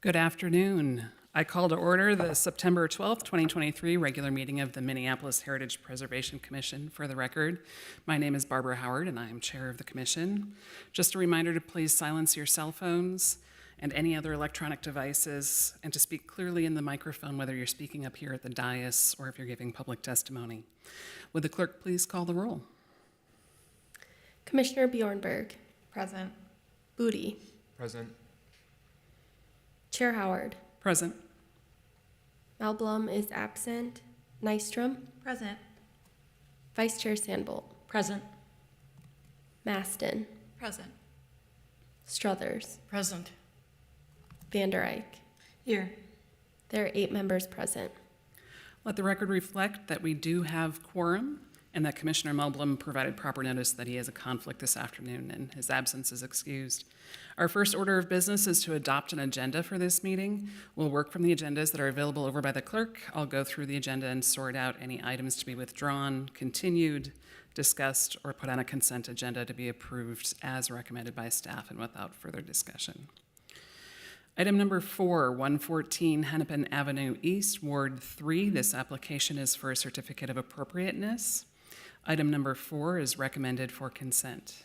Good afternoon. I call to order the September 12th, 2023 regular meeting of the Minneapolis Heritage Preservation Commission. For the record, my name is Barbara Howard and I am chair of the commission. Just a reminder to please silence your cell phones and any other electronic devices and to speak clearly in the microphone whether you're speaking up here at the dais or if you're giving public testimony. Would the clerk please call the roll? Commissioner Bjornberg. Present. Booty. Present. Chair Howard. Present. Malblum is absent. Nystrom. Present. Vice Chair Sandbolt. Present. Maston. Present. Struthers. Present. Vander Eyck. Here. There are 8 members present. Let the record reflect that we do have quorum and that Commissioner Melblom provided proper notice that he has a conflict this afternoon and his absence is excused. Our first order of business is to adopt an agenda for this meeting. We'll work from the agendas that are available over by the clerk. I'll go through the agenda and sort out any items to be withdrawn, continued, discussed, or put on a consent agenda to be approved as recommended by staff and without further discussion. Item number 4, 114 Hennepin Avenue East, Ward 3. This application is for a certificate of appropriateness. Item number 4 is recommended for consent.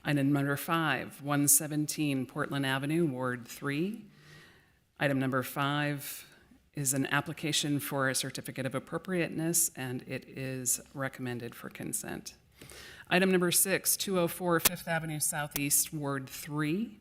Item number 5, 117 Portland Avenue, Ward 3. Item number 5 is an application for a certificate of appropriateness, and it is recommended for consent. Item number 6, 204 Fifth Avenue Southeast, Ward 3.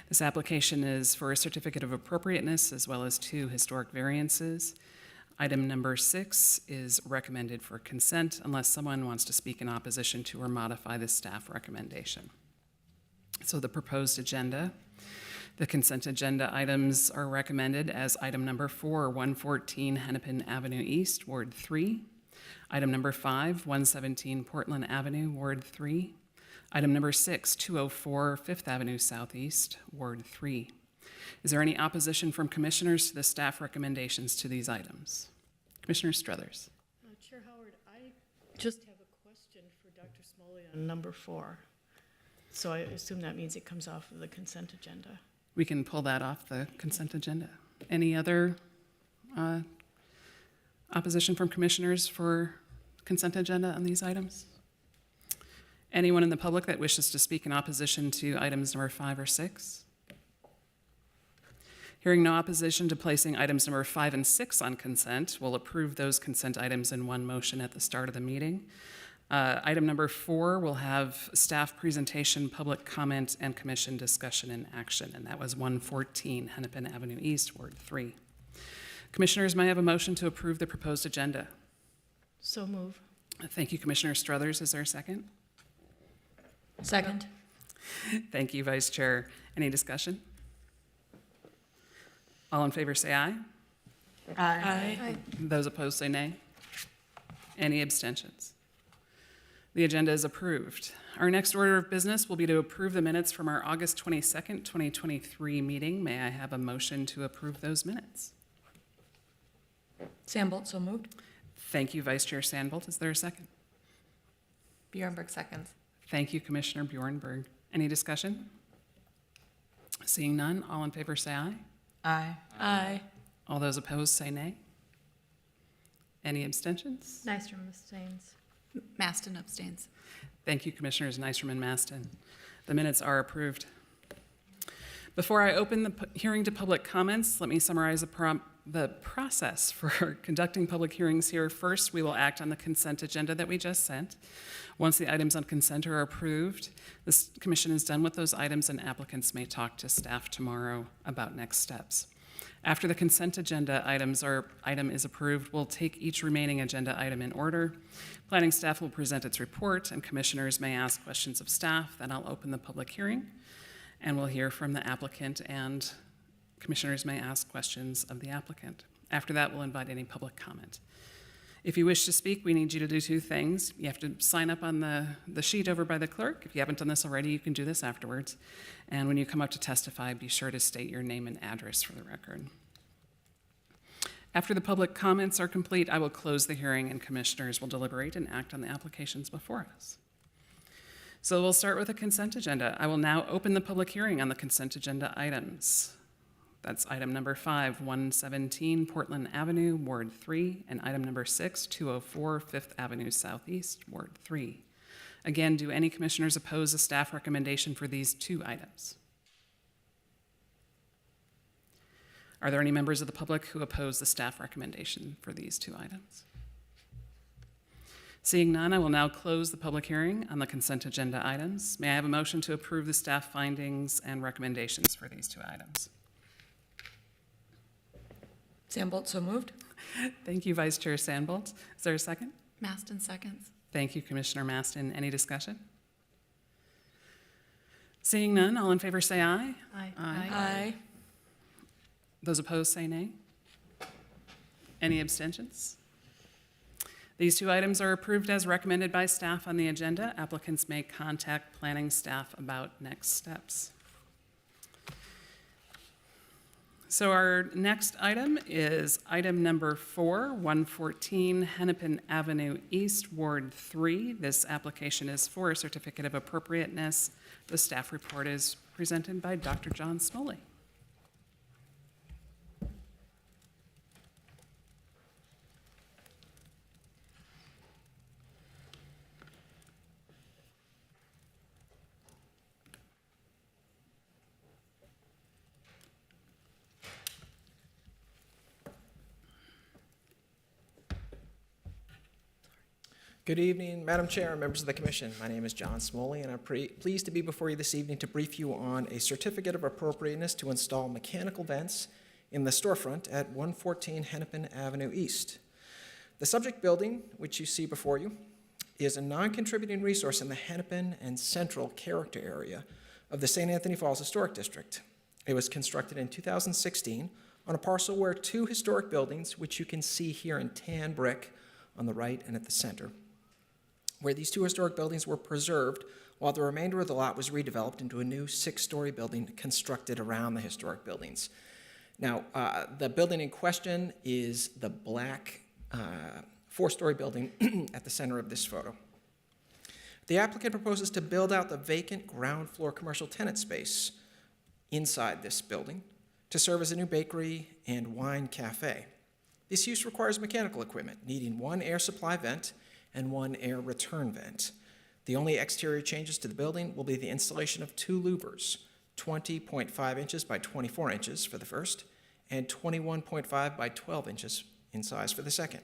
This application is for a certificate of appropriateness as well as 2 historic variances. Item number 6 is recommended for consent unless someone wants to speak in opposition to or modify the staff recommendation. So the proposed agenda, the consent agenda items are recommended as item number 4, 114 Hennepin Avenue East, Ward 3. Item number 5, 117 Portland Avenue, Ward 3. Item number 6, 204 Fifth Avenue Southeast, Ward 3. Is there any opposition from commissioners to the staff recommendations to these items? Commissioner Struthers. Chair Howard, I just have a question for Dr. Smalley on number 4. So I assume that means it comes off of the consent agenda. We can pull that off the consent agenda. Any other opposition from commissioners for consent agenda on these items? Anyone in the public that wishes to speak in opposition to items number 5 or 6? Hearing no opposition to placing items number 5 and 6 on consent, we'll approve those consent items in one motion at the start of the meeting. Item number 4 will have staff presentation, public comment, and commission discussion and action, and that was 114 Hennepin Avenue East, Ward 3. Commissioners, may I have a motion to approve the proposed agenda? So move. Thank you, Commissioner Struthers. Is there a second? Second. Thank you, Vice Chair. Any discussion? All in favor say aye. Aye. Those opposed say nay. Any abstentions? The agenda is approved. Our next order of business will be to approve the minutes from our August 22nd, 2023 meeting. May I have a motion to approve those minutes? Sandbolt, so moved. Thank you, Vice Chair Sandbolt. Is there a second? Bjornberg, seconds. Thank you, Commissioner Bjornberg. Any discussion? Seeing none, all in favor say aye. Aye. Aye. All those opposed say nay. Any abstentions? Nystrom abstains. Maston abstains. Thank you, Commissioners Nystrom and Maston. The minutes are approved. Before I open the hearing to public comments, let me summarize the process for conducting public hearings here. First, we will act on the consent agenda that we just sent. Once the items on consent are approved, this commission is done with those items and applicants may talk to staff tomorrow about next steps. After the consent agenda item is approved, we'll take each remaining agenda item in order. Planning staff will present its report and commissioners may ask questions of staff. Then I'll open the public hearing and we'll hear from the applicant and commissioners may ask questions of the applicant. After that, we'll invite any public comment. If you wish to speak, we need you to do 2 things. You have to sign up on the sheet over by the clerk. If you haven't done this already, you can do this afterwards. And when you come up to testify, be sure to state your name and address for the record. After the public comments are complete, I will close the hearing and commissioners will deliberate and act on the applications before us. So we'll start with the consent agenda. I will now open the public hearing on the consent agenda items. That's item number 5, 117 Portland Avenue, Ward 3, and item number 6, 204 Fifth Avenue Southeast, Ward 3. Again, do any commissioners oppose the staff recommendation for these two items? Are there any members of the public who oppose the staff recommendation for these two items? Seeing none, I will now close the public hearing on the consent agenda items. May I have a motion to approve the staff findings and recommendations for these two items? Sandbolt, so moved. Thank you, Vice Chair Sandbolt. Is there a second? Maston seconds. Thank you, Commissioner Maston. Any discussion? Seeing none, all in favor say aye. Aye. Aye. Those opposed say nay. Any abstentions? These two items are approved as recommended by staff on the agenda. Applicants may contact planning staff about next steps. So our next item is item number 4, 114 Hennepin Avenue East, Ward 3. This application is for a certificate of appropriateness. The staff report is presented by Dr. John Smoley. Good evening, Madam Chair and members of the Commission. My name is John Smoley, and I'm pleased to be before you this evening to brief you on a certificate of appropriateness to install mechanical vents in the storefront at 114 Hennepin Avenue East. The subject building, which you see before you, is a non-contributing resource in the Hennepin and Central character area of the St. Anthony Falls Historic District. It was constructed in 2016 on a parcel where two historic buildings, which you can see here in tan brick on the right and at the center, where these two historic buildings were preserved while the remainder of the lot was redeveloped into a new 6-story building constructed around the historic buildings. Now, the building in question is the black 4-story building at the center of this photo. The applicant proposes to build out the vacant ground floor commercial tenant space inside this building to serve as a new bakery and wine cafe. This use requires mechanical equipment, needing one air supply vent and one air return vent. The only exterior changes to the building will be the installation of two louvers, 20.5 inches by 24 inches for the first, and 21.5 by 12 inches in size for the second.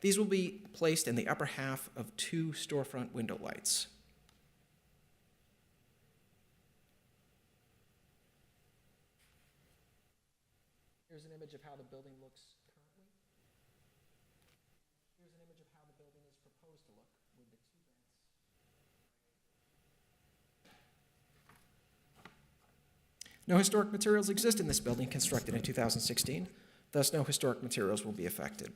These will be placed in the upper half of two storefront window lights. Here's an image of how the building looks currently. Here's an image of how the building is proposed to look with the two vents. No historic materials exist in this building constructed in 2016, thus no historic materials will be affected.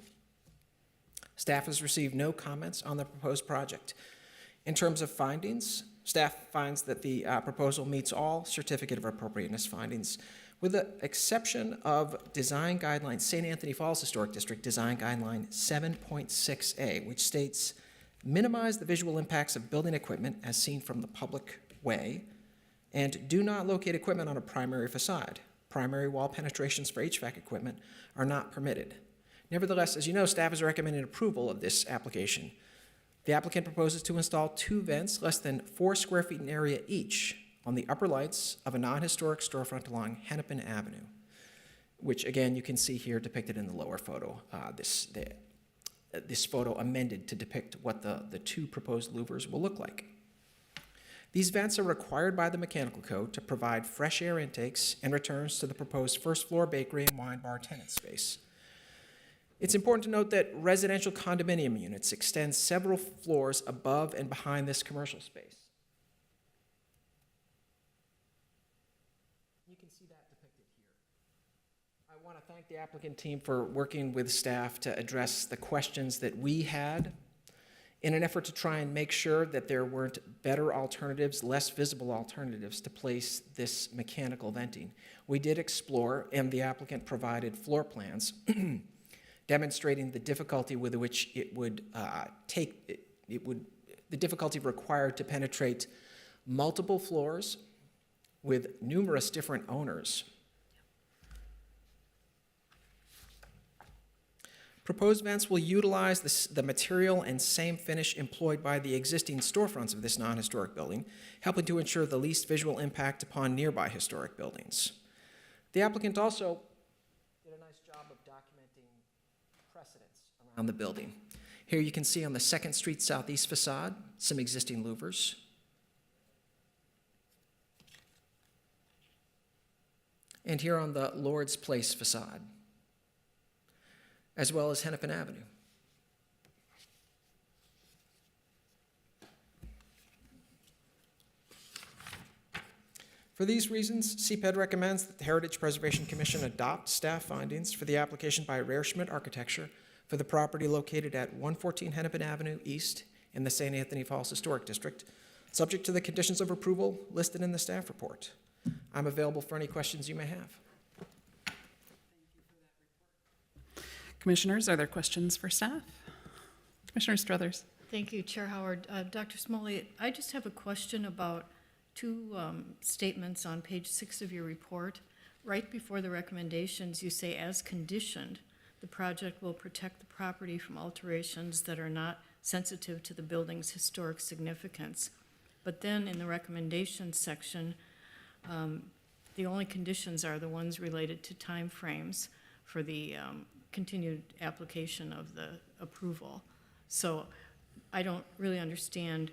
Staff has received no comments on the proposed project. In terms of findings, staff finds that the proposal meets all certificate of appropriateness findings, with the exception of Design Guideline, St. Anthony Falls Historic District Design Guideline 7.6A, which states, minimize the visual impacts of building equipment as seen from the public way, and do not locate equipment on a primary facade. Primary wall penetrations for HVAC equipment are not permitted. Nevertheless, as you know, staff is recommending approval of this application. The applicant proposes to install two vents less than 4 square feet in area each on the upper lights of a non-historic storefront along Hennepin Avenue, which again you can see here depicted in the lower photo. This photo amended to depict what the two proposed louvers will look like. These vents are required by the mechanical code to provide fresh air intakes and returns to the proposed first floor bakery and wine bar tenant space. It's important to note that residential condominium units extend several floors above and behind this commercial space. You can see that depicted here. I want to thank the applicant team for working with staff to address the questions that we had in an effort to try and make sure that there weren't better alternatives, less visible alternatives to place this mechanical venting. We did explore, and the applicant provided floor plans demonstrating the difficulty with which it would the difficulty required to penetrate multiple floors with numerous different owners Proposed vents will utilize the material and same finish employed by the existing storefronts of this non-historic building, helping to ensure the least visual impact upon nearby historic buildings. The applicant also did a nice job of documenting precedents around the building. Here you can see on the 2nd Street Southeast facade, some existing louvers. And here on the Lord's Place facade, as well as Hennepin Avenue. For these reasons, CPED recommends that the Heritage Preservation Commission adopt staff findings for the application by Rare Schmidt Architecture for the property located at 114 Hennepin Avenue East in the St. Anthony Falls Historic District, subject to the conditions of approval listed in the staff report. I'm available for any questions you may have. Commissioners, are there questions for staff? Commissioner Struthers. Thank you, Chair Howard. Dr. Smoley, I just have a question about two statements on page 6 of your report. Right before the recommendations, you say, as conditioned, the project will protect the property from alterations that are not sensitive to the building's historic significance. But then in the recommendations section, the only conditions are the ones related to timeframes for the continued application of the approval. So I don't really understand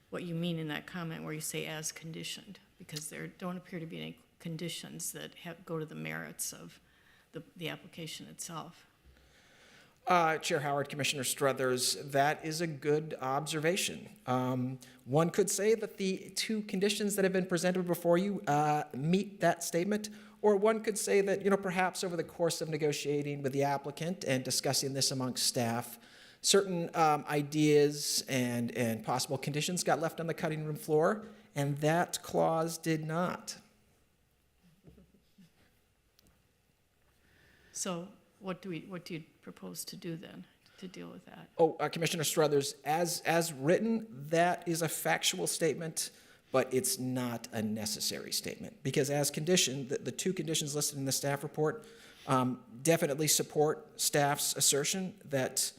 what you mean in that comment where you say as conditioned, because there don't appear to be any conditions that go to the merits of the application itself. Chair Howard, Commissioner Struthers, that is a good observation. One could say that the two conditions that have been presented before you meet that statement, or one could say that, perhaps over the course of negotiating with the applicant and discussing this amongst staff, certain ideas and possible conditions got left on the cutting room floor, and that clause did not. So what do you propose to do then to deal with that? Commissioner Struthers, as written, that is a factual statement, but it's not a necessary statement. Because as conditioned, the two conditions listed in the staff report definitely support staff's assertion that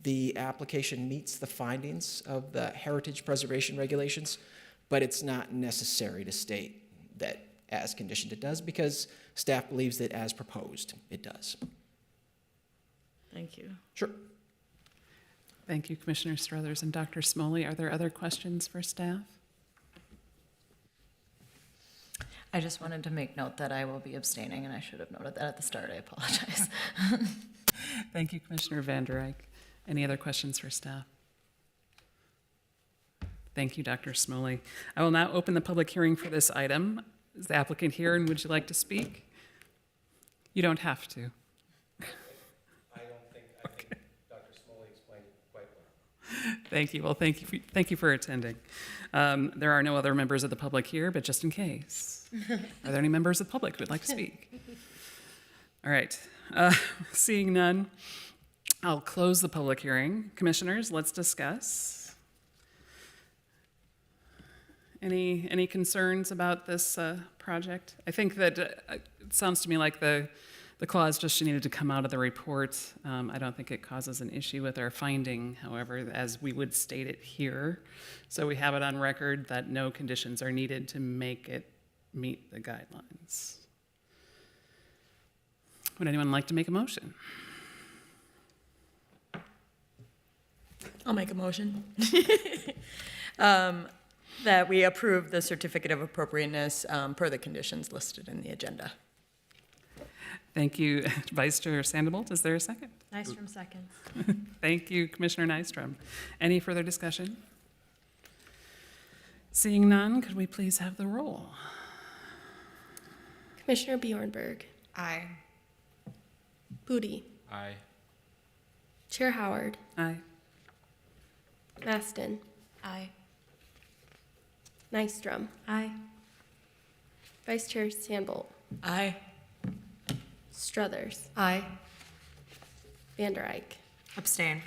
the application meets the findings of the heritage preservation regulations, but it's not necessary to state that as conditioned it does, because staff believes that as proposed it does. Thank you. Sure. Thank you, Commissioner Struthers. And Dr. Smoley, are there other questions for staff? I just wanted to make note that I will be abstaining, and I should have noted that at the start. I apologize. Thank you, Commissioner Van Der Eyck. Any other questions for staff? Thank you, Dr. Smoley. I will now open the public hearing for this item. Is the applicant here, and would you like to speak? You don't have to. I think Dr. Smoley explained it quite well. Thank you. Well, thank you for attending. There are no other members of the public here, but just in case, are there any members of the public who would like to speak? All right. Seeing none, I'll close the public hearing. Commissioners, let's discuss. Any concerns about this project? I think that it sounds to me like the clause just needed to come out of the report. I don't think it causes an issue with our finding, however, as we would state it here. So we have it on record that no conditions are needed to make it meet the guidelines. Would anyone like to make a motion? I'll make a motion that we approve the certificate of appropriateness per the conditions listed in the agenda. Thank you, Vice Chair Sandoval. Is there a second? Nystrom seconds. Thank you, Commissioner Nystrom. Any further discussion? Seeing none, could we please have the roll? Commissioner Bjornberg, Aye. Booty, Aye. Chair Howard, Aye. Maston, Aye. Nystrom, Aye. Vice Chair Sandbolt, Aye. Struthers, Aye. Van Der Eyck. Abstain.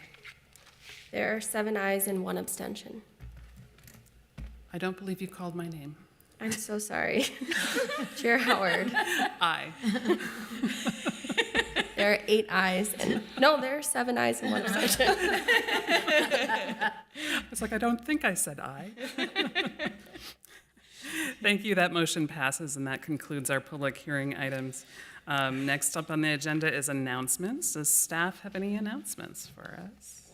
There are 7 ayes and 1 abstention. I don't believe you called my name. I'm so sorry. Chair Howard, Aye. there There are 8 ayes and, no, there are 7 ayes and 1 abstention. It's like, I don't think I said aye. Thank you. That motion passes, and that concludes our public hearing items. Next up on the agenda is announcements. Does staff have any announcements for us?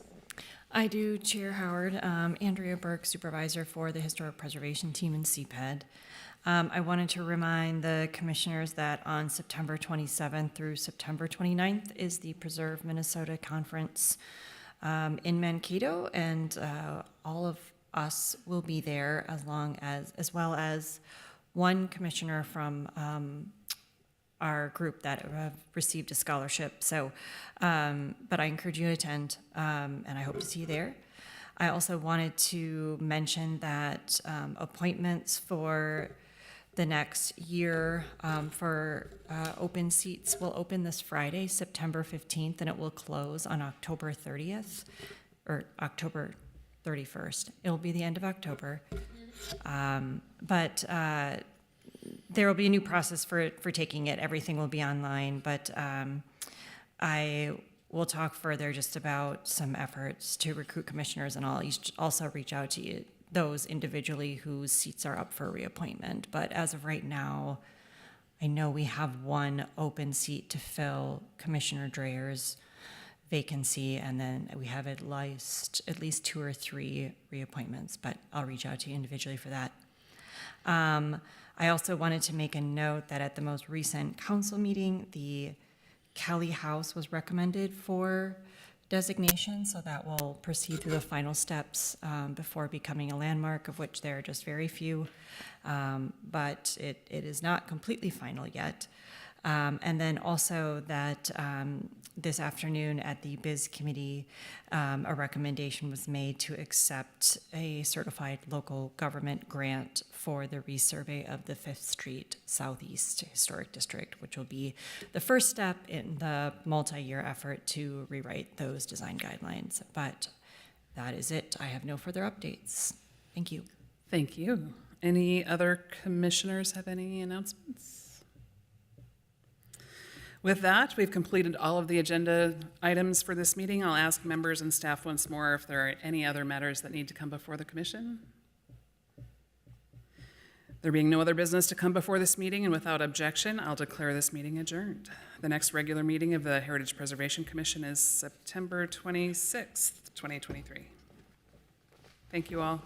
I do, Chair Howard. Andrea Burke, Supervisor for the Historic Preservation Team in CPED. I wanted to remind the commissioners that on September 27th through September 29th is the Preserve Minnesota Conference in Mankato, and all of us will be there as well as one commissioner from our group that have received a scholarship. So, but I encourage you to attend, and I hope to see you there. I also wanted to mention that appointments for the next year for open seats will open this Friday, September 15th, and it will close on October 30th, or October 31st. It'll be the end of October. But there will be a new process for taking it. Everything will be online, but I will talk further just about some efforts to recruit commissioners, and I'll also reach out to you, those individually whose seats are up for reappointment. But as of right now, I know we have one open seat to fill Commissioner Dreyer's vacancy, and then we have at least 2 or 3 reappointments, but I'll reach out to you individually for that. I also wanted to make a note that at the most recent council meeting, the Kelly House was recommended for designation, so that will proceed through the final steps before becoming a landmark, of which there are just very few, but it is not completely final yet. And then also that this afternoon at the Biz Committee, a recommendation was made to accept a certified local government grant for the resurvey of the 5th Street Southeast Historic District, which will be the first step in the multi-year effort to rewrite those design guidelines. But that is it. I have no further updates. Thank you. Thank you. Any other commissioners have any announcements? With that, we've completed all of the agenda items for this meeting. I'll ask members and staff once more if there are any other matters that need to come before the commission. There being no other business to come before this meeting, and without objection, I'll declare this meeting adjourned. The next regular meeting of the Heritage Preservation Commission is September 26th, 2023. Thank you all.